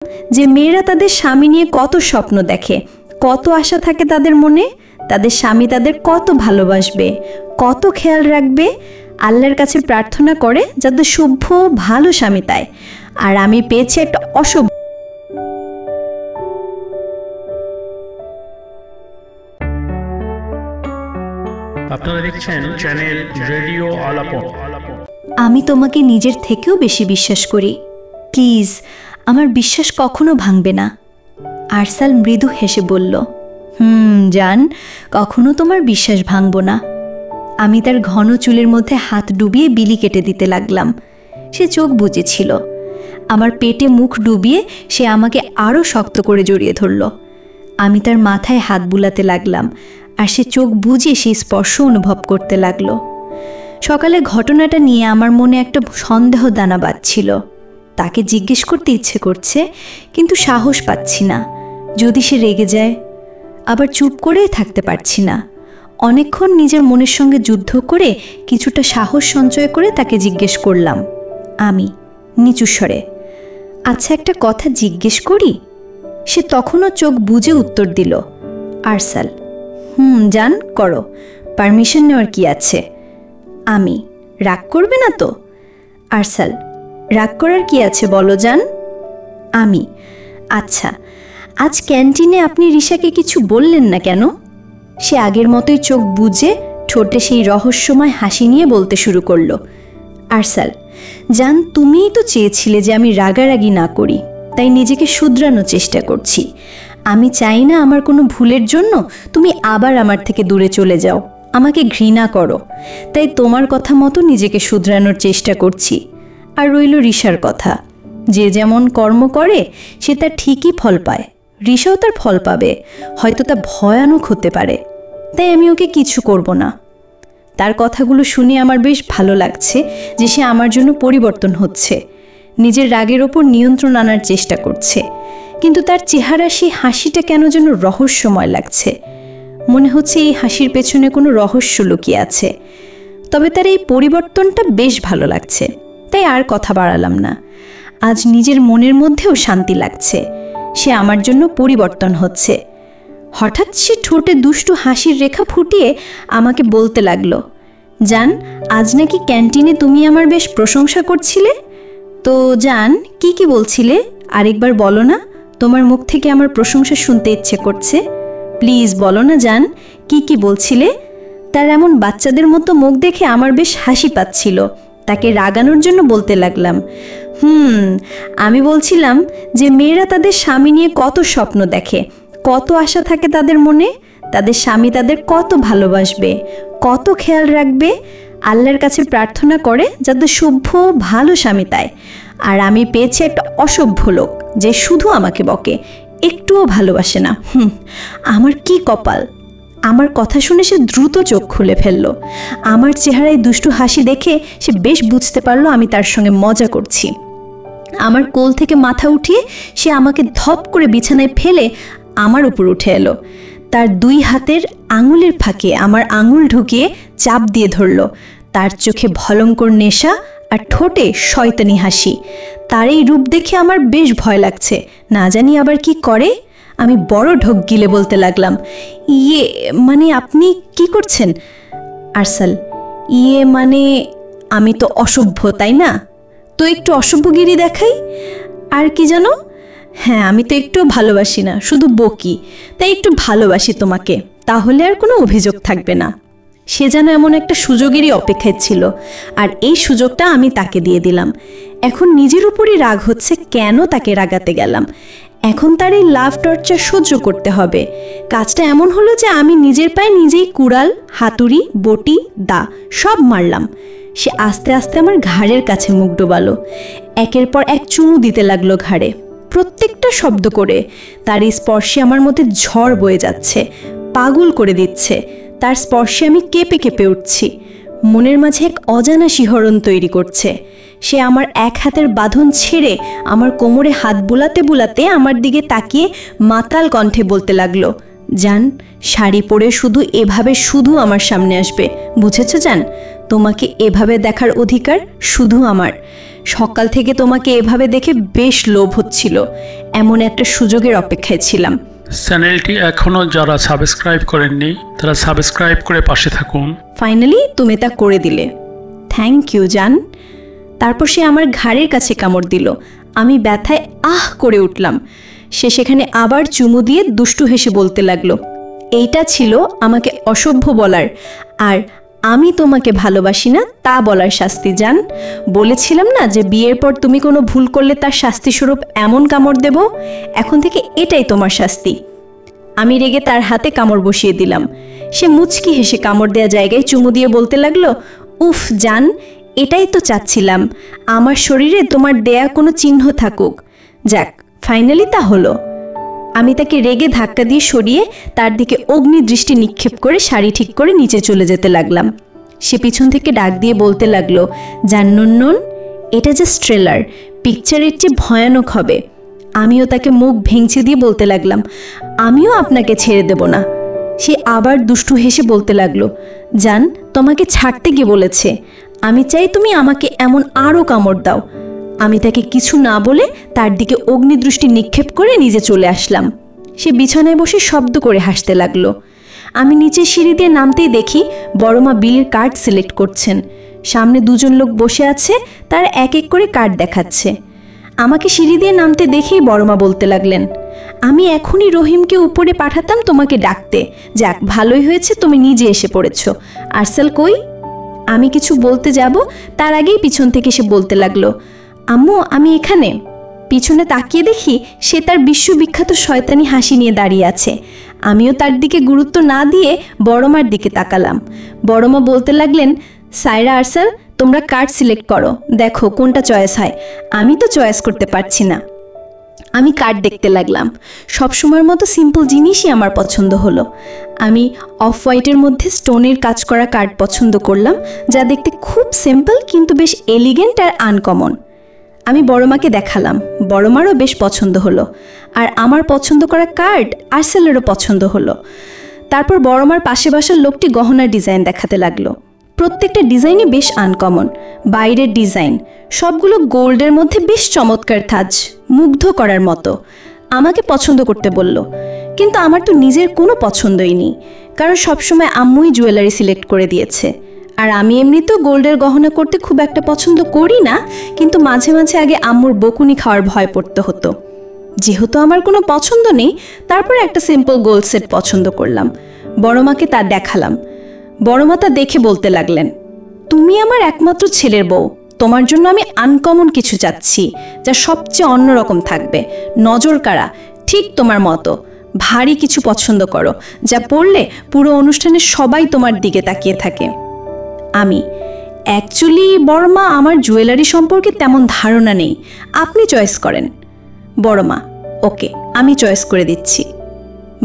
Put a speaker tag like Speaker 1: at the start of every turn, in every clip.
Speaker 1: যে মেয়েরা তাদের স্বামী নিয়ে কত স্বপ্ন দেখে, কত আশা থাকে তাদের মনে, তাদের স্বামী তাদের কত ভালোবাসবে, কত খেয়াল রাখবে, আল্লাহর কাছে প্রার্থনা করে যাতে সভ্য ভালো স্বামী তাই। আর আমি পেয়েছি একটা অসভ্য।
Speaker 2: আপনারা দেখছেন চ্যানেল রেডিও আলাপন।
Speaker 1: আমি তোমাকে নিজের থেকেও বেশি বিশ্বাস করি, প্লিজ আমার বিশ্বাস কখনো ভাঙবে না। আরসাল মৃদু হেসে বলল, জান, কখনো তোমার বিশ্বাস ভাঙব না। আমি তার ঘন চুলের মধ্যে হাত ডুবিয়ে বিলি কেটে দিতে লাগলাম। সে চোখ বুজেছিল। আমার পেটে মুখ ডুবিয়ে সে আমাকে আরও শক্ত করে জড়িয়ে ধরল। আমি তার মাথায় হাত বুলাতে লাগলাম, আর সে চোখ বুজে সেই স্পর্শ অনুভব করতে লাগলো। সকালে ঘটনাটা নিয়ে আমার মনে একটা সন্দেহ দানা বাঁধছিল। তাকে জিজ্ঞেস করতে ইচ্ছে করছে, কিন্তু সাহস পাচ্ছি না। যদি সে রেগে যায়, আবার চুপ করেই থাকতে পারছি না। অনেকক্ষণ নিজের মনের সঙ্গে যুদ্ধ করে কিছুটা সাহস সঞ্চয় করে তাকে জিজ্ঞেস করলাম আমি নিচু স্বরে, আচ্ছা একটা কথা জিজ্ঞেস করি? সে তখনও চোখ বুজে উত্তর দিল, আরসাল, জান, করো, পারমিশন নেওয়ার কি আছে। আমি, রাগ করবে না তো? আরসাল, রাগ করার কি আছে বলো জান। আমি, আচ্ছা আজ ক্যান্টিনে আপনি রিশাকে কিছু বললেন না কেন? সে আগের মতোই চোখ বুজে ঠোঁটে সেই রহস্যময় হাসি নিয়ে বলতে শুরু করলো, আরসাল, জান, তুমিই তো চেয়েছিলে যে আমি রাগারাগি না করি, তাই নিজেকে শুধরানোর চেষ্টা করছি। আমি চাই না আমার কোনো ভুলের জন্য তুমি আবার আমার থেকে দূরে চলে যাও, আমাকে ঘৃণা করো। তাই তোমার কথা মতো নিজেকে শুধরানোর চেষ্টা করছি। আর রইল রিশার কথা, যে যেমন কর্ম করে সে তার ঠিকই ফল পায়। রিশাও তার ফল পাবে, হয়তো তা ভয়ানক হতে পারে। তাই আমি ওকে কিছু করব না। তার কথাগুলো শুনে আমার বেশ ভালো লাগছে যে সে আমার জন্য পরিবর্তন হচ্ছে, নিজের রাগের ওপর নিয়ন্ত্রণ আনার চেষ্টা করছে। কিন্তু তার চেহারা সেই হাসিটা কেন যেন রহস্যময় লাগছে। মনে হচ্ছে এই হাসির পেছনে কোনো রহস্য লুকিয়ে আছে। তবে তার এই পরিবর্তনটা বেশ ভালো লাগছে, তাই আর কথা বাড়ালাম না। আজ নিজের মনের মধ্যেও শান্তি লাগছে, সে আমার জন্য পরিবর্তন হচ্ছে। হঠাৎ সে ঠোঁটে দুষ্টু হাসির রেখা ফুটিয়ে আমাকে বলতে লাগলো, জান, আজ নাকি ক্যান্টিনে তুমি আমার বেশ প্রশংসা করছিলে। তো জান, কি কি বলছিলে আরেকবার বলো না, তোমার মুখ থেকে আমার প্রশংসা শুনতে ইচ্ছে করছে। প্লিজ বলো না জান, কি কি বলছিলে। তার এমন বাচ্চাদের মতো মুখ দেখে আমার বেশ হাসি পাচ্ছিল। তাকে রাগানোর জন্য বলতে লাগলাম, আমি বলছিলাম যে মেয়েরা তাদের স্বামী নিয়ে কত স্বপ্ন দেখে, কত আশা থাকে তাদের মনে, তাদের স্বামী তাদের কত ভালোবাসবে, কত খেয়াল রাখবে, আল্লাহর কাছে প্রার্থনা করে যাতে সভ্য ভালো স্বামী তাই। আর আমি পেয়েছি একটা অসভ্য লোক যে শুধু আমাকে বকে, একটুও ভালোবাসে না। আমার কি কপাল। আমার কথা শুনে সে দ্রুত চোখ খুলে ফেলল। আমার চেহারায় দুষ্টু হাসি দেখে সে বেশ বুঝতে পারলো আমি তার সঙ্গে মজা করছি। আমার কোল থেকে মাথা উঠিয়ে সে আমাকে ধপ করে বিছানায় ফেলে আমার উপর উঠে এলো। তার দুই হাতের আঙুলের ফাঁকে আমার আঙুল ঢুকিয়ে চাপ দিয়ে ধরল। তার চোখে ভয়ঙ্কর নেশা আর ঠোঁটে শয়তানি হাসি। তার এই রূপ দেখে আমার বেশ ভয় লাগছে, না জানি আবার কি করে। আমি বড় ঢোক গিলে বলতে লাগলাম, মানে আপনি কি করছেন? আরসাল, মানে আমি তো অসভ্য, তাই না? তো একটু অসভ্যগিরি দেখাই। আর কি জানো, হ্যাঁ, আমি তো একটু ভালোবাসি না, শুধু বকি, তাই একটু ভালোবাসি তোমাকে, তাহলে আর কোনো অভিযোগ থাকবে না। সে যেন এমন একটা সুযোগেরই অপেক্ষায় ছিল, আর এই সুযোগটা আমি তাকে দিয়ে দিলাম। এখন নিজের উপরই রাগ হচ্ছে কেন তাকে রাগাতে গেলাম। এখন তার এই লাভ টর্চার সহ্য করতে হবে। কাজটা এমন হলো যে আমি নিজের পায়ে নিজেই কুড়াল, হাতুড়ি, বটি, দা সব মারলাম। সে আস্তে আস্তে আমার ঘাড়ের কাছে মুখ ডোবালো। একের পর এক চুমু দিতে লাগলো ঘাড়ে, প্রত্যেকটা শব্দ করে। তার এই স্পর্শে আমার মধ্যে ঝড় বয়ে যাচ্ছে, পাগল করে দিচ্ছে। তার স্পর্শে আমি কেঁপে কেঁপে উঠছি। মনের মাঝে এক অজানা শিহরণ তৈরি করছে। সে আমার এক হাতের বাঁধন ছেড়ে আমার কোমরে হাত বুলাতে বুলাতে আমার দিকে তাকিয়ে মাতাল কণ্ঠে বলতে লাগলো, জান, শাড়ি পরে শুধু এভাবে শুধু আমার সামনে আসবে, বুঝেছ জান? তোমাকে এভাবে দেখার অধিকার শুধু আমার। সকাল থেকে তোমাকে এভাবে দেখে বেশ লোভ হচ্ছিল, এমন একটা সুযোগের অপেক্ষায় ছিলাম।
Speaker 2: চ্যানেলটি এখনও যারা সাবস্ক্রাইব করেননি তারা সাবস্ক্রাইব করে পাশে থাকুন।
Speaker 1: ফাইনালি তুমি তা করে দিলে, থ্যাংক ইউ জান। তারপর সে আমার ঘাড়ের কাছে কামড় দিল। আমি ব্যথায় আহ করে উঠলাম। সে সেখানে আবার চুমু দিয়ে দুষ্টু হেসে বলতে লাগলো, এইটা ছিল আমাকে অসভ্য বলার আর আমি তোমাকে ভালোবাসি না তা বলার শাস্তি জান। বলেছিলাম না যে বিয়ের পর তুমি কোনো ভুল করলে তার শাস্তিস্বরূপ এমন কামড় দেব, এখন থেকে এটাই তোমার শাস্তি। আমি রেগে তার হাতে কামড় বসিয়ে দিলাম। সে মুচকি হেসে কামড় দেওয়া জায়গায় চুমু দিয়ে বলতে লাগলো, উফ জান, এটাই তো চাচ্ছিলাম, আমার শরীরে তোমার দেয়া কোনো চিহ্ন থাকুক। যাক, ফাইনালি তা হলো। আমি তাকে রেগে ধাক্কা দিয়ে সরিয়ে তার দিকে অগ্নি দৃষ্টি নিক্ষেপ করে শাড়ি ঠিক করে নিচে চলে যেতে লাগলাম। সে পিছন থেকে ডাক দিয়ে বলতে লাগলো, জান্নুন, এটা জাস্ট ট্রেলার, পিকচারের চেয়ে ভয়ানক হবে। আমিও তাকে মুখ ভেঙচি দিয়ে বলতে লাগলাম, আমিও আপনাকে ছেড়ে দেব না। সে আবার দুষ্টু হেসে বলতে লাগলো, জান, তোমাকে ছাড়তে গিয়ে বলেছে, আমি চাই তুমি আমাকে এমন আরও কামড় দাও। আমি তাকে কিছু না বলে তার দিকে অগ্নিদৃষ্টি নিক্ষেপ করে নিজে চলে আসলাম। সে বিছানায় বসে শব্দ করে হাসতে লাগলো। আমি নিচে সিঁড়ি দিয়ে নামতেই দেখি বড়মা বিলের কার্ড সিলেক্ট করছেন। সামনে দুজন লোক বসে আছে, তারা এক এক করে কার্ড দেখাচ্ছে। আমাকে সিঁড়ি দিয়ে নামতে দেখেই বড়মা বলতে লাগলেন, আমি এখনই রহিমকে উপরে পাঠাতাম তোমাকে ডাকতে। যাক, ভালোই হয়েছে তুমি নিজে এসে পড়েছ। আরসাল কই? আমি কিছু বলতে যাব তার আগেই পিছন থেকে সে বলতে লাগলো, আম্মু আমি এখানে। পিছনে তাকিয়ে দেখি সে তার বিশ্ববিখ্যাত শয়তানি হাসি নিয়ে দাঁড়িয়ে আছে। আমিও তার দিকে গুরুত্ব না দিয়ে বড়মার দিকে তাকালাম। বড়মা বলতে লাগলেন, সায়রা, আরসাল, তোমরা কার্ড সিলেক্ট করো, দেখো কোনটা চয়েস হয়। আমি তো চয়েস করতে পারছি না। আমি কার্ড দেখতে লাগলাম। সবসময়ের মতো সিম্পল জিনিসই আমার পছন্দ হলো। আমি অফ হোয়াইটের মধ্যে স্টোনের কাজ করা কার্ড পছন্দ করলাম, যা দেখতে খুব সিম্পল কিন্তু বেশ এলিগেন্ট আর আনকমন। আমি বড়মাকে দেখালাম, বড়মারও বেশ পছন্দ হলো। আর আমার পছন্দ করা কার্ড আরসেলেরও পছন্দ হলো। তারপর বড়মার পাশে বসার লোকটি গহনার ডিজাইন দেখাতে লাগলো। প্রত্যেকটা ডিজাইনই বেশ আনকমন। বাইরের ডিজাইন সবগুলো গোল্ডের মধ্যে বেশ চমৎকার তাজ, মুগ্ধ করার মতো। আমাকে পছন্দ করতে বলল, কিন্তু আমার তো নিজের কোনো পছন্দই নেই, কারণ সবসময় আম্মুই জুয়েলারি সিলেক্ট করে দিয়েছে। আর আমি এমনিতেও গোল্ডের গহনা করতে খুব একটা পছন্দ করি না, কিন্তু মাঝে মাঝে আগে আম্মুর বকুনি খাওয়ার ভয় পড়তে হতো। যেহেতু আমার কোনো পছন্দ নেই, তারপরে একটা সিম্পল গোল্ড সেট পছন্দ করলাম। বড়মাকে তা দেখালাম। বড়মা তা দেখে বলতে লাগলেন, তুমি আমার একমাত্র ছেলের বউ, তোমার জন্য আমি আনকমন কিছু চাচ্ছি, যা সবচেয়ে অন্যরকম থাকবে, নজর কাড়া, ঠিক তোমার মতো। ভারী কিছু পছন্দ করো, যা পড়লে পুরো অনুষ্ঠানে সবাই তোমার দিকে তাকিয়ে থাকে। আমি অ্যাকচুয়ালি বড়মা, আমার জুয়েলারি সম্পর্কে তেমন ধারণা নেই, আপনি চয়েস করেন। বড়মা, ওকে, আমি চয়েস করে দিচ্ছি।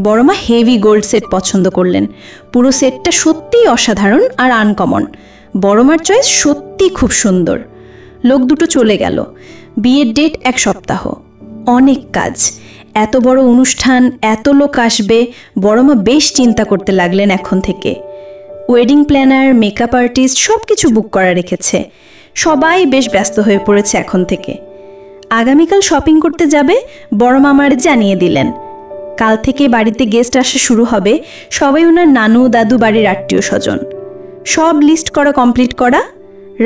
Speaker 1: বড়মা হেভি গোল্ড সেট পছন্দ করলেন। পুরো সেটটা সত্যিই অসাধারণ আর আনকমন। বড়মার চয়েস সত্যি খুব সুন্দর। লোক দুটো চলে গেল। বিয়ের ডেট 1 সপ্তাহ, অনেক কাজ, এত বড় অনুষ্ঠান, এত লোক আসবে। বড়মা বেশ চিন্তা করতে লাগলেন এখন থেকে। ওয়েডিং প্ল্যানার, মেকআপ আর্টিস্ট সব কিছু বুক করা রেখেছে। সবাই বেশ ব্যস্ত হয়ে পড়েছে এখন থেকে। আগামীকাল শপিং করতে যাবে, বড়মা আমার জানিয়ে দিলেন। কাল থেকে বাড়িতে গেস্ট আসা শুরু হবে, সবাই ওনার নানু দাদু বাড়ির আত্মীয় স্বজন। সব লিস্ট করা কমপ্লিট করা।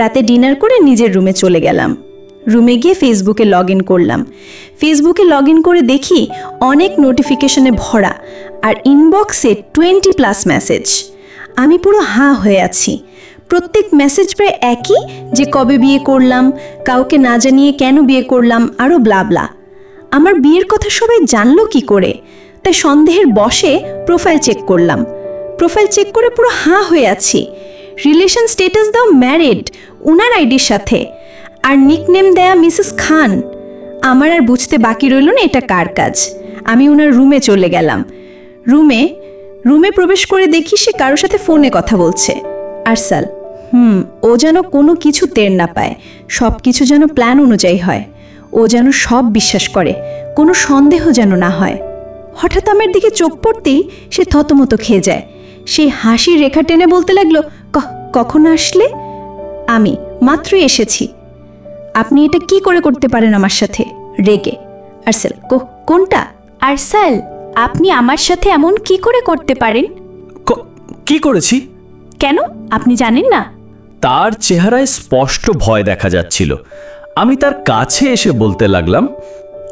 Speaker 1: রাতে ডিনার করে নিজের রুমে চলে গেলাম। রুমে গিয়ে ফেসবুকে লগ ইন করলাম। ফেসবুকে লগ ইন করে দেখি অনেক নোটিফিকেশনে ভরা, আর ইনবক্সে 20+ মেসেজ। আমি পুরো হাঁ হয়ে আছি। প্রত্যেক মেসেজ প্রায় একই, যে কবে বিয়ে করলাম, কাউকে না জানিয়ে কেন বিয়ে করলাম, আরও ব্লাবলা। আমার বিয়ের কথা সবাই জানলো কি করে? তাই সন্দেহের বশে প্রোফাইল চেক করলাম। প্রোফাইল চেক করে পুরো হাঁ হয়ে আছি। রিলেশন স্টেটাস দাও ম্যারিড, উনার আইডির সাথে, আর নিকনেম দেয়া মিসেস খান। আমার আর বুঝতে বাকি রইল না এটা কার কাজ। আমি ওনার রুমে চলে গেলাম। রুমে প্রবেশ করে দেখি সে কারোর সাথে ফোনে কথা বলছে। আরসাল। ও যেন কোনো কিছু টের না পায়, সব কিছু যেন প্ল্যান অনুযায়ী হয়। ও যেন সব বিশ্বাস করে, কোনো সন্দেহ যেন না হয়। হঠাৎ আমার দিকে চোখ পড়তেই সে থতমত খেয়ে যায়। সেই হাসির রেখা টেনে বলতে লাগলো, কখন আসলে? আমি মাত্রই এসেছি। আপনি এটা কি করে করতে পারেন আমার সাথে? রেগে। আরসাল, কোনটা? আরসাল, আপনি আমার সাথে এমন কি করে করতে পারেন?
Speaker 3: কি করেছি?
Speaker 1: কেন, আপনি জানেন না?
Speaker 3: তার চেহারায় স্পষ্ট ভয় দেখা যাচ্ছিল। আমি তার কাছে এসে বলতে লাগলাম,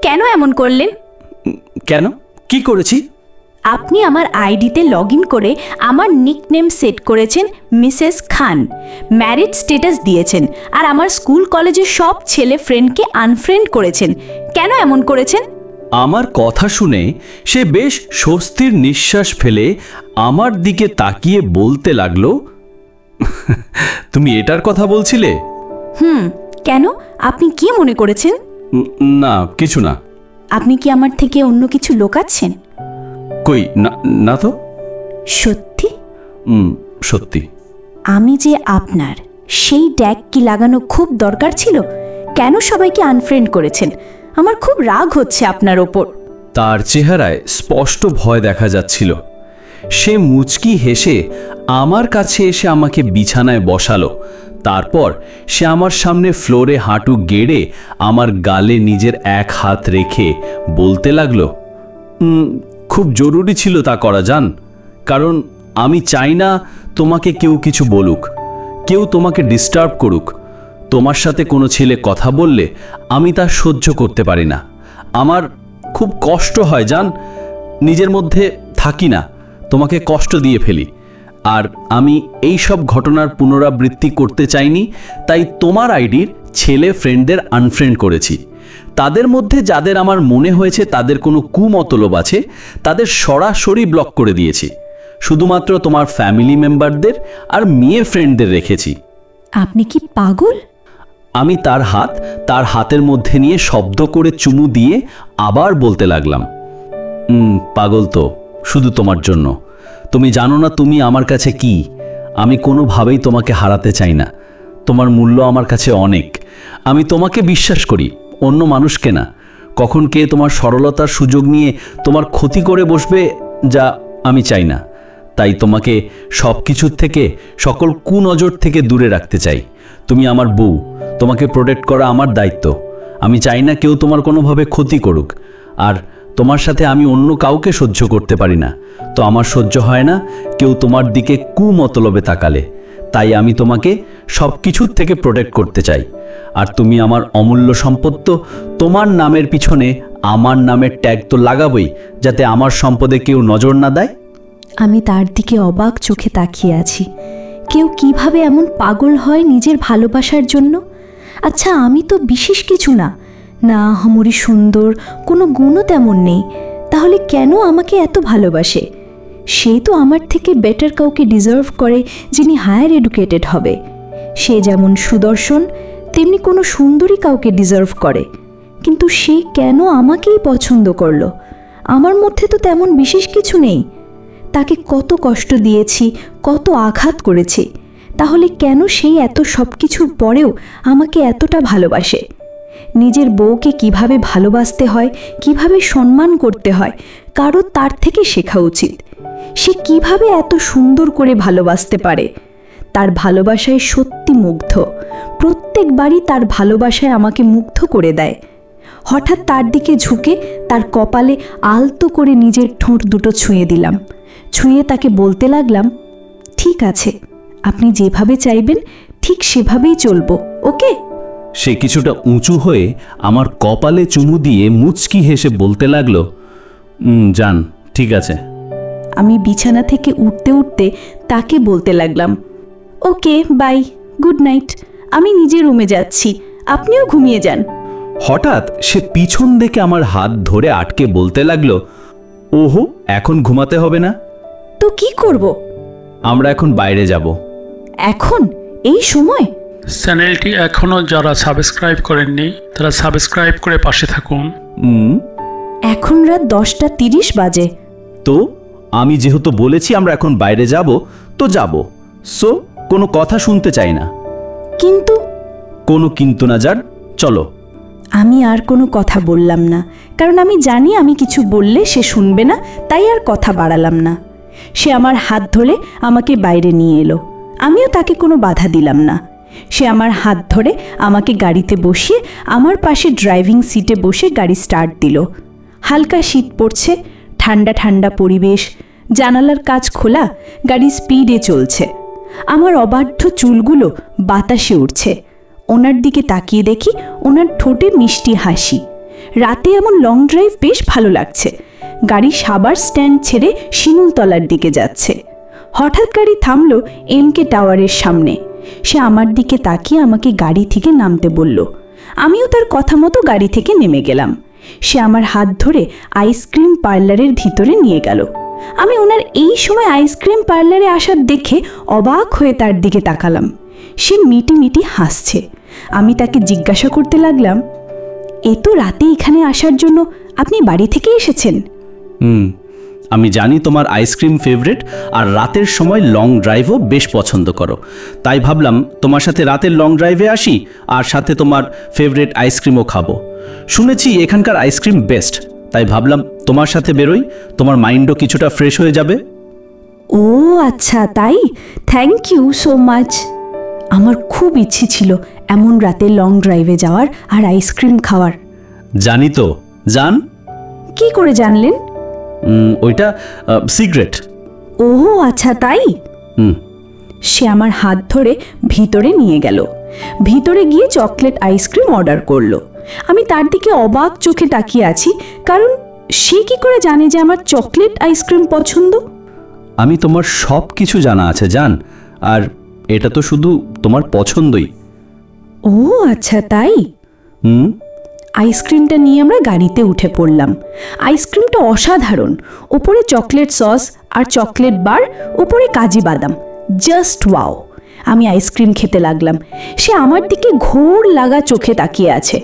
Speaker 1: কেন এমন করলেন?
Speaker 3: কেন, কি করেছি?
Speaker 1: আপনি আমার আইডিতে লগ ইন করে আমার নিকনেম সেট করেছেন মিসেস খান, ম্যারিড স্ট্যাটাস দিয়েছেন, আর আমার স্কুল কলেজের সব ছেলে ফ্রেন্ডকে আনফ্রেন্ড করেছেন। কেন এমন করেছেন?
Speaker 3: আমার কথা শুনে সে বেশ স্বস্তির নিঃশ্বাস ফেলে আমার দিকে তাকিয়ে বলতে লাগলো, তুমি এটার কথা বলছিলে?
Speaker 1: কেন, আপনি কি মনে করেছেন?
Speaker 3: না, কিছু না।
Speaker 1: আপনি কি আমার থেকে অন্য কিছু লুকাচ্ছেন?
Speaker 3: কই না, না তো।
Speaker 1: সত্যি?
Speaker 3: সত্যি।
Speaker 1: আমি যে আপনার, সেই ট্যাগ কি লাগানো খুব দরকার ছিল? কেন সবাইকে আনফ্রেন্ড করেছেন? আমার খুব রাগ হচ্ছে আপনার ওপর।
Speaker 3: তার চেহারায় স্পষ্ট ভয় দেখা যাচ্ছিল। সে মুচকি হেসে আমার কাছে এসে আমাকে বিছানায় বসালো। তারপর সে আমার সামনে ফ্লোরে হাঁটু গেড়ে আমার গালে নিজের এক হাত রেখে বলতে লাগলো, খুব জরুরি ছিল তা করা, জান। কারণ আমি চাই না তোমাকে কেউ কিছু বলুক, কেউ তোমাকে ডিস্টার্ব করুক। তোমার সাথে কোনো ছেলে কথা বললে আমি তা সহ্য করতে পারি না। আমার খুব কষ্ট হয়, জান। নিজের মধ্যে থাকি না, তোমাকে কষ্ট দিয়ে ফেলি। আর আমি এই সব ঘটনার পুনরাবৃত্তি করতে চাইনি, তাই তোমার আইডির ছেলে ফ্রেন্ডদের আনফ্রেন্ড করেছি। তাদের মধ্যে যাদের আমার মনে হয়েছে তাদের কোনো কুমতলব আছে, তাদের সরাসরি ব্লক করে দিয়েছি। শুধুমাত্র তোমার ফ্যামিলি মেম্বারদের আর মেয়ে ফ্রেন্ডদের রেখেছি।
Speaker 1: আপনি কি পাগল?
Speaker 3: আমি তার হাতের মধ্যে নিয়ে শব্দ করে চুমু দিয়ে আবার বলতে লাগলাম, পাগল তো শুধু তোমার জন্য। তুমি জানো না তুমি আমার কাছে কি। আমি কোনোভাবেই তোমাকে হারাতে চাই না। তোমার মূল্য আমার কাছে অনেক। আমি তোমাকে বিশ্বাস করি, অন্য মানুষকে না। কখন কে তোমার সরলতার সুযোগ নিয়ে তোমার ক্ষতি করে বসবে, যা আমি চাই না। তাই তোমাকে সব কিছুর থেকে, সকল কুনজর থেকে দূরে রাখতে চাই। তুমি আমার বউ, তোমাকে প্রোটেক্ট করা আমার দায়িত্ব। আমি চাই না কেউ তোমার কোনোভাবে ক্ষতি করুক। আর তোমার সাথে আমি অন্য কাউকে সহ্য করতে পারি না। তো আমার সহ্য হয় না কেউ তোমার দিকে কুমতলবে তাকালে। তাই আমি তোমাকে সব কিছুর থেকে প্রোটেক্ট করতে চাই। আর তুমি আমার অমূল্য সম্পদ, তো তোমার নামের পিছনে আমার নামের ট্যাগ তো লাগাবই, যাতে আমার সম্পদে কেউ নজর না দেয়।
Speaker 1: আমি তার দিকে অবাক চোখে তাকিয়ে আছি। কেউ কিভাবে এমন পাগল হয় নিজের ভালোবাসার জন্য? আচ্ছা, আমি তো বিশেষ কিছু না, না আহামরি সুন্দর, কোনো গুণও তেমন নেই। তাহলে কেন আমাকে এত ভালোবাসে? সে তো আমার থেকে বেটার কাউকে ডিজার্ভ করে, যিনি হায়ার এডুকেটেড হবে। সে যেমন সুদর্শন, তেমনি কোনো সুন্দরী কাউকে ডিজার্ভ করে। কিন্তু সে কেন আমাকেই পছন্দ করলো? আমার মধ্যে তো তেমন বিশেষ কিছু নেই। তাকে কত কষ্ট দিয়েছি, কত আঘাত করেছি, তাহলে কেন সেই এত সব কিছুর পরেও আমাকে এতটা ভালোবাসে? নিজের বউকে কিভাবে ভালোবাসতে হয়, কিভাবে সম্মান করতে হয়, কারো তার থেকে শেখা উচিত। সে কিভাবে এত সুন্দর করে ভালোবাসতে পারে? তার ভালোবাসায় সত্যি মুগ্ধ। প্রত্যেকবারই তার ভালোবাসায় আমাকে মুগ্ধ করে দেয়। হঠাৎ তার দিকে ঝুঁকে তার কপালে আলতো করে নিজের ঠোঁট দুটো ছুঁয়ে দিলাম। ছুঁয়ে তাকে বলতে লাগলাম, ঠিক আছে, আপনি যেভাবে চাইবেন ঠিক সেভাবেই চলবো, ওকে?
Speaker 3: সে কিছুটা উঁচু হয়ে আমার কপালে চুমু দিয়ে মুচকি হেসে বলতে লাগলো, জান, ঠিক আছে।
Speaker 1: আমি বিছানা থেকে উঠতে উঠতে তাকে বলতে লাগলাম, ওকে, বাই, গুড নাইট, আমি নিজের রুমে যাচ্ছি, আপনিও ঘুমিয়ে যান।
Speaker 3: হঠাৎ সে পিছন থেকে আমার হাত ধরে আটকে বলতে লাগলো, ওহো, এখন ঘুমাতে হবে না।
Speaker 1: তো কি করব?
Speaker 3: আমরা এখন বাইরে যাব।
Speaker 1: এখন? এই সময়?
Speaker 2: চ্যানেলটি এখনও যারা সাবস্ক্রাইব করেননি তারা সাবস্ক্রাইব করে পাশে থাকুন।
Speaker 1: এখন রাত 10:30 বাজে।
Speaker 3: তো আমি যেহেতু বলেছি আমরা এখন বাইরে যাব, তো যাব। সো কোনো কথা শুনতে চাই না।
Speaker 1: কিন্তু?
Speaker 3: কোনো কিন্তু না, যান, চলো।
Speaker 1: আমি আর কোনো কথা বললাম না, কারণ আমি জানি আমি কিছু বললে সে শুনবে না, তাই আর কথা বাড়ালাম না। সে আমার হাত ধরে আমাকে বাইরে নিয়ে এলো। আমিও তাকে কোনো বাধা দিলাম না। সে আমার হাত ধরে আমাকে গাড়িতে বসিয়ে আমার পাশে ড্রাইভিং সিটে বসে গাড়ি স্টার্ট দিল। হালকা শীত পড়ছে, ঠান্ডা ঠান্ডা পরিবেশ, জানালার কাচ খোলা, গাড়ি স্পিডে চলছে। আমার অবাধ্য চুলগুলো বাতাসে উঠছে। ওনার দিকে তাকিয়ে দেখি ওনার ঠোঁটে মিষ্টি হাসি। রাতে এমন লং ড্রাইভ বেশ ভালো লাগছে। গাড়ি সাবার স্ট্যান্ড ছেড়ে শিমুলতলার দিকে যাচ্ছে। হঠাৎ গাড়ি থামল MK টাওয়ারের সামনে। সে আমার দিকে তাকিয়ে আমাকে গাড়ি থেকে নামতে বলল। আমিও তার কথা মতো গাড়ি থেকে নেমে গেলাম। সে আমার হাত ধরে আইসক্রিম পার্লারের ভিতরে নিয়ে গেল। আমি ওনার এই সময় আইসক্রিম পার্লারে আসার দেখে অবাক হয়ে তার দিকে তাকালাম। সে মিটি মিটি হাসছে। আমি তাকে জিজ্ঞাসা করতে লাগলাম, এত রাতে এখানে আসার জন্য আপনি বাড়ি থেকে এসেছেন?
Speaker 3: আমি জানি তোমার আইসক্রিম ফেভারিট, আর রাতের সময় লং ড্রাইভও বেশ পছন্দ করো, তাই ভাবলাম তোমার সাথে রাতের লং ড্রাইভে আসি, আর সাথে তোমার ফেভারিট আইসক্রিমও খাবো। শুনেছি এখানকার আইসক্রিম বেস্ট, তাই ভাবলাম তোমার সাথে বেরোই, তোমার মাইন্ডও কিছুটা ফ্রেশ হয়ে যাবে।
Speaker 1: ও আচ্ছা, তাই? Thank you so much. আমার খুব ইচ্ছে ছিল এমন রাতে লং ড্রাইভে যাওয়ার আর আইসক্রিম খাওয়ার।
Speaker 3: জানি তো, জান।
Speaker 1: কি করে জানলেন?
Speaker 3: ওইটা সিক্রেট।
Speaker 1: ও আচ্ছা, তাই? সে আমার হাত ধরে ভিতরে নিয়ে গেল। ভিতরে গিয়ে চকলেট আইসক্রিম অর্ডার করলো। আমি তার দিকে অবাক চোখে তাকিয়ে আছি, কারণ সে কি করে জানে যে আমার চকলেট আইসক্রিম পছন্দ?
Speaker 3: আমি তোমার সব কিছু জানা আছে জান, আর এটা তো শুধু তোমার পছন্দই।
Speaker 1: ও আচ্ছা, তাই? আইসক্রিমটা নিয়ে আমরা গাড়িতে উঠে পড়লাম। আইসক্রিমটা অসাধারণ। ওপরে চকলেট সস আর চকলেট বার, উপরে কাজু বাদাম, জাস্ট ওয়াও। আমি আইসক্রিম খেতে লাগলাম। সে আমার দিকে ঘোর লাগা চোখে তাকিয়ে আছে।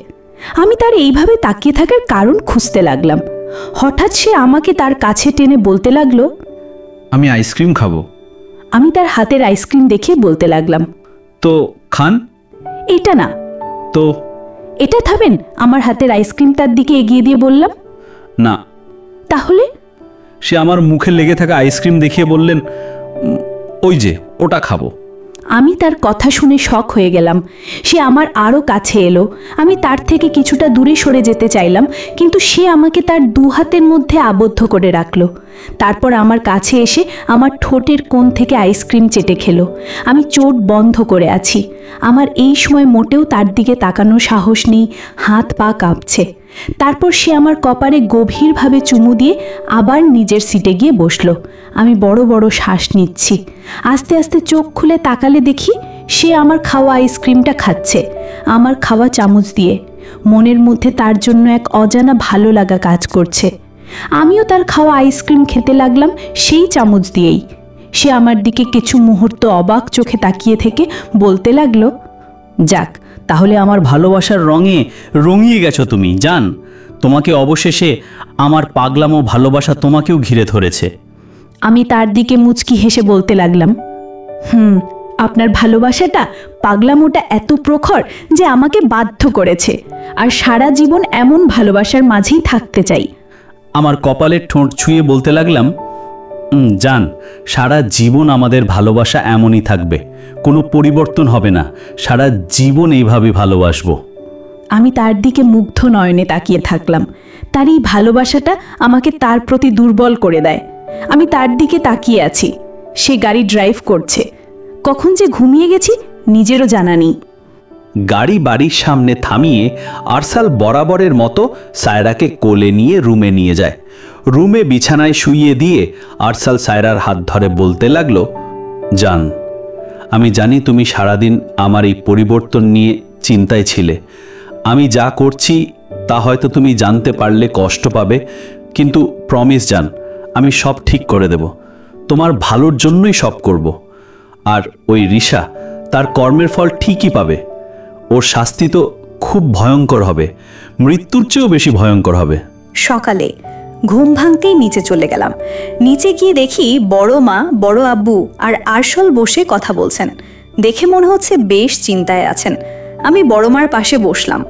Speaker 1: আমি তার এইভাবে তাকিয়ে থাকার কারণ খুঁজতে লাগলাম। হঠাৎ সে আমাকে তার কাছে টেনে বলতে লাগলো,
Speaker 3: আমি আইসক্রিম খাবো।
Speaker 1: আমি তার হাতের আইসক্রিম দেখে বলতে লাগলাম,
Speaker 3: তো খান।
Speaker 1: এটা না
Speaker 3: তো?
Speaker 1: এটা খাবেন? আমার হাতের আইসক্রিম তার দিকে এগিয়ে দিয়ে বললাম।
Speaker 3: না।
Speaker 1: তাহলে?
Speaker 3: সে আমার মুখে লেগে থাকা আইসক্রিম দেখিয়ে বললেন, ওই যে ওটা খাবো।
Speaker 1: আমি তার কথা শুনে শক হয়ে গেলাম। সে আমার আরও কাছে এলো। আমি তার থেকে কিছুটা দূরে সরে যেতে চাইলাম, কিন্তু সে আমাকে তার দু হাতের মধ্যে আবদ্ধ করে রাখলো। তারপর আমার কাছে এসে আমার ঠোঁটের কোণ থেকে আইসক্রিম চেটে খেলো। আমি চোট বন্ধ করে আছি। আমার এই সময় মোটেও তার দিকে তাকানোর সাহস নেই, হাত পা কাঁপছে। তারপর সে আমার কপালে গভীরভাবে চুমু দিয়ে আবার নিজের সিটে গিয়ে বসলো। আমি বড় বড় শ্বাস নিচ্ছি। আস্তে আস্তে চোখ খুলে তাকালে দেখি সে আমার খাওয়া আইসক্রিমটা খাচ্ছে, আমার খাওয়া চামচ দিয়ে। মনের মধ্যে তার জন্য এক অজানা ভালো লাগা কাজ করছে। আমিও তার খাওয়া আইসক্রিম খেতে লাগলাম সেই চামচ দিয়েই। সে আমার দিকে কিছু মুহূর্ত অবাক চোখে তাকিয়ে থেকে বলতে লাগলো,
Speaker 3: যাক, তাহলে আমার ভালোবাসার রঙে রঙিয়ে গেছো তুমি জান। তোমাকে অবশেষে আমার পাগলামো ভালোবাসা তোমাকেও ঘিরে ধরেছে।
Speaker 1: আমি তার দিকে মুচকি হেসে বলতে লাগলাম, আপনার ভালোবাসাটা, পাগলামোটা এত প্রখর যে আমাকে বাধ্য করেছে, আর সারা জীবন এমন ভালোবাসার মাঝেই থাকতে চাই।
Speaker 3: আমার কপালের ঠোঁট ছুঁয়ে বলতে লাগলাম, জান, সারা জীবন আমাদের ভালোবাসা এমনই থাকবে, কোনো পরিবর্তন হবে না, সারা জীবন এইভাবে ভালোবাসবো।
Speaker 1: আমি তার দিকে মুগ্ধ নয়নে তাকিয়ে থাকলাম। তার এই ভালোবাসাটা আমাকে তার প্রতি দুর্বল করে দেয়। আমি তার দিকে তাকিয়ে আছি। সে গাড়ি ড্রাইভ করছে। কখন যে ঘুমিয়ে গেছি নিজেরও জানা নেই।
Speaker 3: গাড়ি বাড়ির সামনে থামিয়ে আরসাল বরাবরের মতো সায়রাকে কোলে নিয়ে রুমে নিয়ে যায়। রুমে বিছানায় শুইয়ে দিয়ে আরসাল সায়রার হাত ধরে বলতে লাগলো, জান, আমি জানি তুমি সারাদিন আমার এই পরিবর্তন নিয়ে চিন্তায় ছিলে। আমি যা করছি তা হয়তো তুমি জানতে পারলে কষ্ট পাবে, কিন্তু প্রমিস জান, আমি সব ঠিক করে দেব। তোমার ভালোর জন্যই সব করব। আর ওই রিশা তার কর্মের ফল ঠিকই পাবে। ওর শাস্তি তো খুব ভয়ঙ্কর হবে, মৃত্যুর চেয়েও বেশি ভয়ঙ্কর হবে।
Speaker 1: সকালে ঘুম ভাঙতেই নিচে চলে গেলাম। নিচে গিয়ে দেখি বড় মা, বড় আব্বু আর আরশল বসে কথা বলছেন। দেখে মনে হচ্ছে বেশ চিন্তায় আছেন। আমি বড় মার পাশে বসলাম।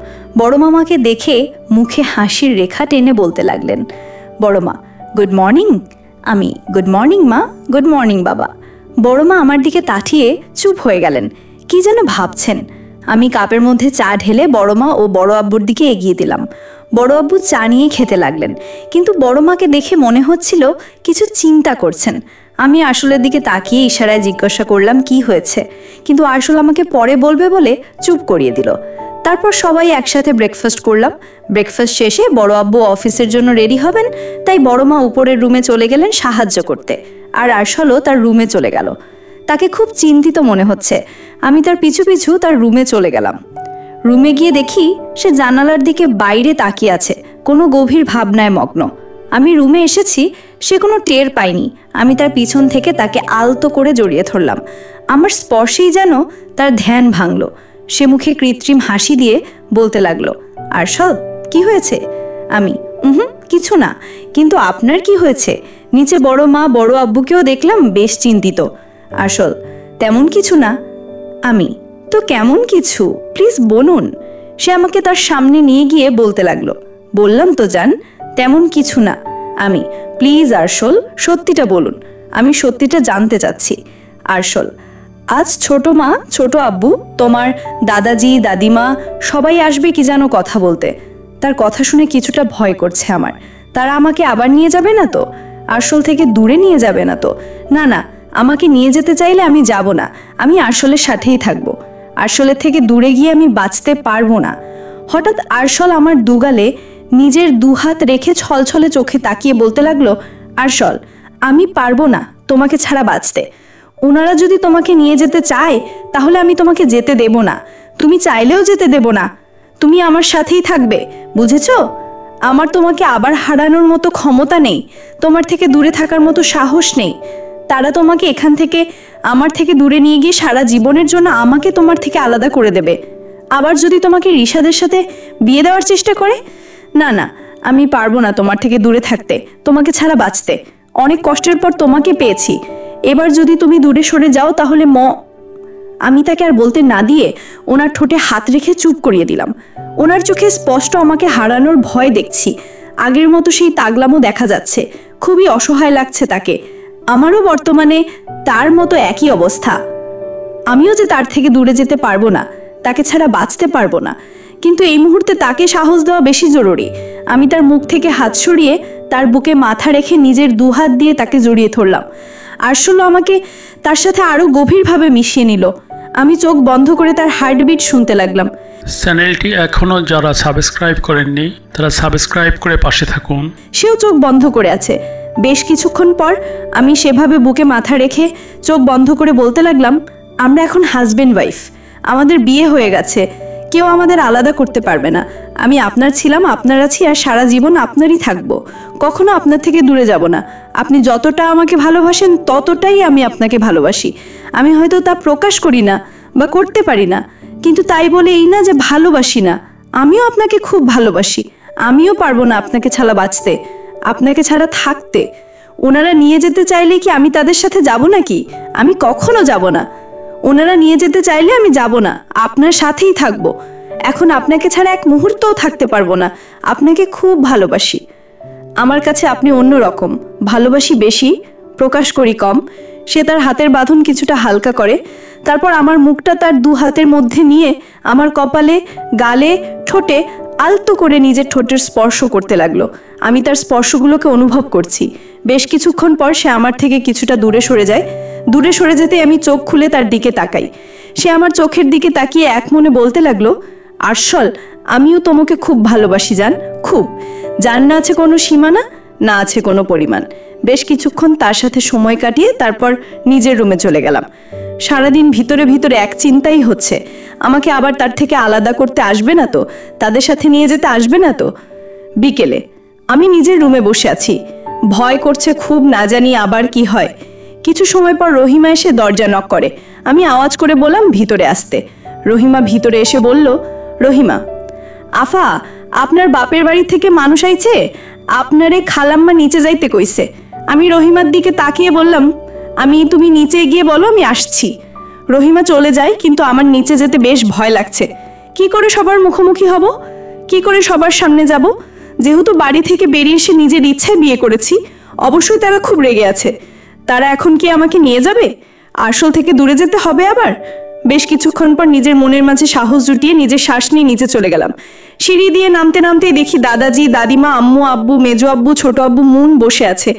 Speaker 1: বড় মামাকে দেখে মুখে হাসির রেখা টেনে বলতে লাগলেন, বড় মা, গুড মর্নিং। আমি, গুড মর্নিং মা। গুড মর্নিং বাবা। বড় মা আমার দিকে তাকিয়ে চুপ হয়ে গেলেন। কি যেন ভাবছেন। আমি কাপের মধ্যে চা ঢেলে বড় মা ও বড় আব্বুর দিকে এগিয়ে দিলাম। বড় আব্বু চা নিয়ে খেতে লাগলেন, কিন্তু বড় মাকে দেখে মনে হচ্ছিল কিছু চিন্তা করছেন। আমি আরশোলের দিকে তাকিয়ে ইশারায় জিজ্ঞাসা করলাম কি হয়েছে, কিন্তু আরশোল আমাকে পরে বলবে বলে চুপ করিয়ে দিল। তারপর সবাই একসাথে ব্রেকফাস্ট করলাম। ব্রেকফাস্ট শেষে বড় আব্বু অফিসের জন্য রেডি হবেন, তাই বড় মা উপরের রুমে চলে গেলেন সাহায্য করতে, আর আরশোলও তার রুমে চলে গেল। তাকে খুব চিন্তিত মনে হচ্ছে। আমি তার পিছু পিছু তার রুমে চলে গেলাম। রুমে গিয়ে দেখি সে জানালার দিকে বাইরে তাকিয়ে আছে, কোনো গভীর ভাবনায় মগ্ন। আমি রুমে এসেছি, সে কোনো টের পায়নি। আমি তার পিছন থেকে তাকে আলতো করে জড়িয়ে ধরলাম। আমার স্পর্শেই যেন তার ধ্যান ভাঙল। সে মুখে কৃত্রিম হাসি দিয়ে বলতে লাগলো, আরশোল কি হয়েছে? আমি কিছু না, কিন্তু আপনার কি হয়েছে? নিচে বড় মা বড় আব্বুকেও দেখলাম বেশ চিন্তিত। আরশোল, তেমন কিছু না। আমি, তো কেমন কিছু, প্লিজ বলুন। সে আমাকে তার সামনে নিয়ে গিয়ে বলতে লাগলো, বললাম তো জান, তেমন কিছু না। আমি, প্লিজ আরশোল সত্যিটা বলুন, আমি সত্যিটা জানতে চাচ্ছি। আরশোল, আজ ছোট মা ছোট আব্বু তোমার দাদাজি দাদিমা সবাই আসবে কি যেন কথা বলতে। তার কথা শুনে কিছুটা ভয় করছে আমার। তারা আমাকে আবার নিয়ে যাবে না তো? আরশোল থেকে দূরে নিয়ে যাবে না তো? না না, আমাকে নিয়ে যেতে চাইলে আমি যাব না, আমি আরশোলের সাথেই থাকবো। আরশোলের থেকে দূরে গিয়ে আমি বাঁচতে পারবো না। হঠাৎ আরশোল আমার দুগালে নিজের দুহাত রেখে ছলছলে চোখে তাকিয়ে বলতে লাগলো, আরশোল আমি পারবো না তোমাকে ছাড়া বাঁচতে। ওনারা যদি তোমাকে নিয়ে যেতে চায় তাহলে আমি তোমাকে যেতে দেব না, তুমি চাইলেও যেতে দেব না। তুমি আমার সাথেই থাকবে, বুঝেছো? আমার তোমাকে আবার হারানোর মতো ক্ষমতা নেই, তোমার থেকে দূরে থাকার মতো সাহস নেই। তারা তোমাকে এখান থেকে আমার থেকে দূরে নিয়ে গিয়ে সারা জীবনের জন্য আমাকে তোমার থেকে আলাদা করে দেবে। আবার যদি তোমাকে রিশাদের সাথে বিয়ে দেওয়ার চেষ্টা করে, না না, আমি পারবো না তোমার থেকে দূরে থাকতে, তোমাকে ছাড়া বাঁচতে। অনেক কষ্টের পর তোমাকে পেয়েছি, এবার যদি তুমি দূরে সরে যাও তাহলে আমি তাকে আর বলতে না দিয়ে ওনার ঠোঁটে হাত রেখে চুপ করিয়ে দিলাম। ওনার চোখে স্পষ্ট আমাকে হারানোর ভয় দেখছি। আগের মতো সেই তাগলামো দেখা যাচ্ছে। খুবই অসহায় লাগছে তাকে। আমারও বর্তমানে তার মতো একই অবস্থা। আমিও যে তার থেকে দূরে যেতে পারবো না, তাকে ছাড়া বাঁচতে পারবো না, কিন্তু এই মুহূর্তে তাকে সাহস দেওয়া বেশি জরুরি। আমি তার মুখ থেকে হাত সরিয়ে তার বুকে মাথা রেখে নিজের দুহাত দিয়ে তাকে জড়িয়ে ধরলাম। আরশোল আমাকে তার সাথে আরো গভীরভাবে মিশিয়ে নিল। আমি চোখ বন্ধ করে তার হার্টবিট শুনতে লাগলাম।
Speaker 2: চ্যানেলটি এখনও যারা সাবস্ক্রাইব করেননি তারা সাবস্ক্রাইব করে পাশে থাকুন।
Speaker 1: সেও চোখ বন্ধ করে আছে। বেশ কিছুক্ষণ পর আমি সেভাবে বুকে মাথা রেখে চোখ বন্ধ করে বলতে লাগলাম, আমরা এখন হাজবেন্ড ওয়াইফ, আমাদের বিয়ে হয়ে গেছে, কেউ আমাদের আলাদা করতে পারবে না। আমি আপনার ছিলাম, আপনার আছি, আর সারা জীবন আপনারই থাকবো। কখনো আপনার থেকে দূরে যাব না। আপনি যতটা আমাকে ভালোবাসেন ততটাই আমি আপনাকে ভালোবাসি। আমি হয়তো তা প্রকাশ করি না বা করতে পারি না, কিন্তু তাই বলে এই না যে ভালোবাসি না। আমিও আপনাকে খুব ভালোবাসি। আমিও পারবো না আপনাকে ছাড়া বাঁচতে, আপনাকে ছাড়া থাকতে। ওনারা নিয়ে যেতে চাইলে কি আমি তাদের সাথে যাব নাকি? আমি কখনো যাব না। ওনারা নিয়ে যেতে চাইলে আমি যাব না, আপনার সাথেই থাকবো। এখন আপনাকে ছাড়া এক মুহূর্তও থাকতে পারবো না। আপনাকে খুব ভালোবাসি। আমার কাছে আপনি অন্যরকম, ভালোবাসি বেশি, প্রকাশ করি কম। সে তার হাতের বাঁধন কিছুটা হালকা করে, তারপর আমার মুখটা তার দু হাতের মধ্যে নিয়ে আমার কপালে, গালে, ঠোঁটে আলতো করে নিজের ঠোঁটের স্পর্শ করতে লাগলো। আমি তার স্পর্শগুলোকে অনুভব করছি। বেশ কিছুক্ষণ পর সে আমার থেকে কিছুটা দূরে সরে যায়। দূরে সরে যেতে আমি চোখ খুলে তার দিকে তাকাই। সে আমার চোখের দিকে তাকিয়ে এক মনে বলতে লাগলো, আরশোল আমিও তোমাকে খুব ভালোবাসি জান, খুব। যার না আছে কোনো সীমানা, না আছে কোনো পরিমাণ। বেশ কিছুক্ষণ তার সাথে সময় কাটিয়ে তারপর নিজের রুমে চলে গেলাম। সারাদিন ভিতরে ভিতরে এক চিন্তাই হচ্ছে, আমাকে আবার তার থেকে আলাদা করতে আসবে না তো? তাদের সাথে নিয়ে যেতে আসবে না তো? বিকেলে আমি নিজের রুমে বসে আছি। ভয় করছে খুব, না জানি আবার কি হয়। কিছু সময় পর রহিমা এসে দরজা নক করে। আমি আওয়াজ করে বললাম ভিতরে আসতে। রহিমা ভিতরে এসে বলল, রহিমা আফা, আপনার বাপের বাড়ি থেকে মানুষ আইছে, আপনারে খালাম্মা নিচে যাইতে কইছে। আমি রহিমার দিকে তাকিয়ে বললাম, তুমি নিচে গিয়ে বলো আমি আসছি। রহিমা চলে যায়, কিন্তু আমার নিচে যেতে বেশ ভয় লাগছে। কি করে সবার মুখোমুখি হব, কি করে সবার সামনে যাব? যেহেতু বাড়ি থেকে বেরিয়ে এসে নিজের ইচ্ছায় বিয়ে করেছি, অবশ্যই তারা খুব রেগে আছে। তারা এখন কি আমাকে নিয়ে যাবে? আরশোল থেকে দূরে যেতে হবে আবার?
Speaker 4: বেশ কিছুক্ষণ পর নিজের মনের মাঝে সাহস জুটিয়ে নিজের শ্বাস নিয়ে নিচে চলে গেলাম। সিঁড়ি দিয়ে নামতে নামতেই দেখি দাদাজি, দাদিমা, আম্মু, আব্বু, মেজো আব্বু, ছোট আব্বু, মুন বসে আছে।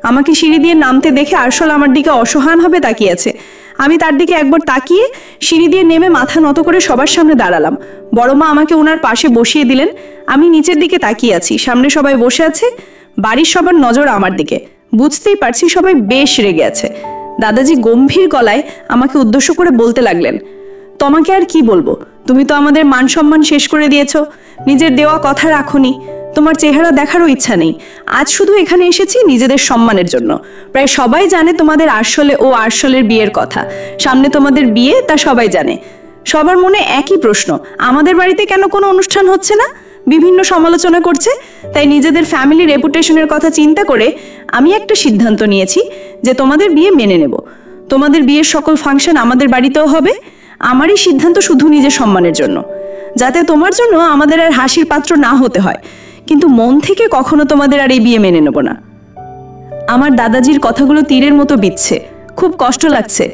Speaker 4: আমাকে সিঁড়ি দিয়ে নামতে দেখে আরশোলা আমার দিকে অসহায়ভাবে তাকিয়ে আছে। আমি তার দিকে একবার তাকিয়ে সিঁড়ি দিয়ে নেমে মাথা নত করে সবার সামনে দাঁড়ালাম। বড় মা আমাকে ওনার পাশে বসিয়ে দিলেন। আমি নিচের দিকে তাকিয়ে আছি, সামনে সবাই বসে আছে। বাড়ির সবার নজর আমার দিকে। বুঝতেই পারছি সবাই বেশ রেগে আছে। দাদাজি গম্ভীর গলায় আমাকে উদ্দেশ্য করে বলতে লাগলেন, তোমাকে আর কি বলবো, তুমি তো আমাদের মান সম্মান শেষ করে দিয়েছো, নিজের দেওয়া কথা রাখোনি, তোমার চেহারা দেখারও ইচ্ছা নেই। আজ শুধু এখানে এসেছি নিজেদের সম্মানের জন্য। প্রায় সবাই জানে তোমাদের আরশোলে ও আরশোলের বিয়ের কথা, সামনে তোমাদের বিয়ে, তা সবাই জানে। সবার মনে একই প্রশ্ন, আমাদের বাড়িতে কেন কোনো অনুষ্ঠান হচ্ছে না? বিভিন্ন সমালোচনা করছে। তাই নিজেদের ফ্যামিলি রেপুটেশনের কথা চিন্তা করে আমি একটা সিদ্ধান্ত নিয়েছি যে তোমাদের বিয়ে মেনে নেব। তোমাদের বিয়ের সকল ফাংশন আমাদের বাড়িতেও হবে। আমারই সিদ্ধান্ত শুধু নিজের সম্মানের জন্য, যাতে তোমার জন্য আমাদের আর হাসির পাত্র না হতে হয়। কিন্তু মন থেকে কখনো তোমাদের আর এই বিয়ে মেনে নেব না। আমার দাদাজির কথাগুলো তীরের মতো বিচ্ছে, খুব কষ্ট লাগছে।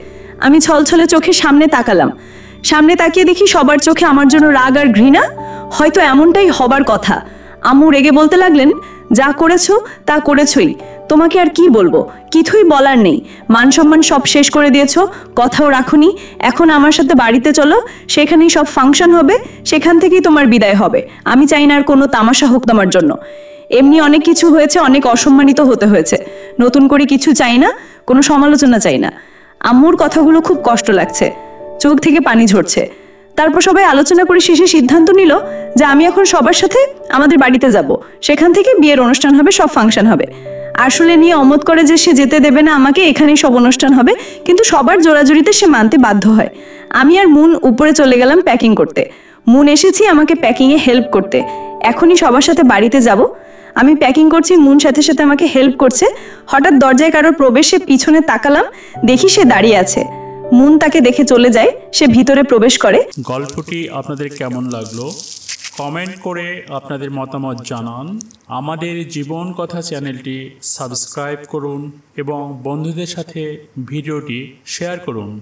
Speaker 4: আমি ছলছলে চোখে সামনে তাকালাম। সামনে তাকিয়ে দেখি সবার চোখে আমার জন্য রাগ আর ঘৃণা। হয়তো এমনটাই হবার কথা। আম্মু রেগে বলতে লাগলেন, যা করেছো তা করেছই, তোমাকে আর কি বলবো, কিছুই বলার নেই। মান সম্মান সব শেষ করে দিয়েছো, কথাও রাখোনি। এখন আমার সাথে বাড়িতে চলো, সেখানেই সব ফাংশন হবে, সেখান থেকেই তোমার বিদায় হবে। আমি চাই না আর কোনো তামাশা হোক তোমার জন্য। এমনি অনেক কিছু হয়েছে, অনেক অসম্মানিত হতে হয়েছে। নতুন করে কিছু চাই না, কোনো সমালোচনা চাই না। আম্মুর কথাগুলো খুব কষ্ট লাগছে, চোখ থেকে পানি ঝরছে। তারপর সবাই আলোচনা করে শেষে সিদ্ধান্ত নিল যে আমি এখন সবার সাথে আমাদের বাড়িতে যাব, সেখান থেকে বিয়ের অনুষ্ঠান হবে, সব ফাংশন হবে। আসলে নিয়ে অমত করে যে সে যেতে দেবে না আমাকে, এখানেই সব অনুষ্ঠান হবে। কিন্তু সবার জোরাজুরিতে সে মানতে বাধ্য হয়। আমি আর মুন উপরে চলে গেলাম প্যাকিং করতে। মুন এসেছি আমাকে প্যাকিংয়ে হেল্প করতে। এখনই সবার সাথে বাড়িতে যাব। আমি প্যাকিং করছি, মুন সাথে সাথে আমাকে হেল্প করছে। হঠাৎ দরজায় কারোর প্রবেশে পিছনে তাকালাম, দেখি সে দাঁড়িয়ে আছে। মুন তাকে দেখে চলে যায়, সে ভিতরে প্রবেশ করে।
Speaker 2: গল্পটি আপনাদের কেমন লাগলো কমেন্ট করে আপনাদের মতামত জানান। আমাদের জীবন কথা চ্যানেলটি সাবস্ক্রাইব করুন এবং বন্ধুদের সাথে ভিডিওটি শেয়ার করুন।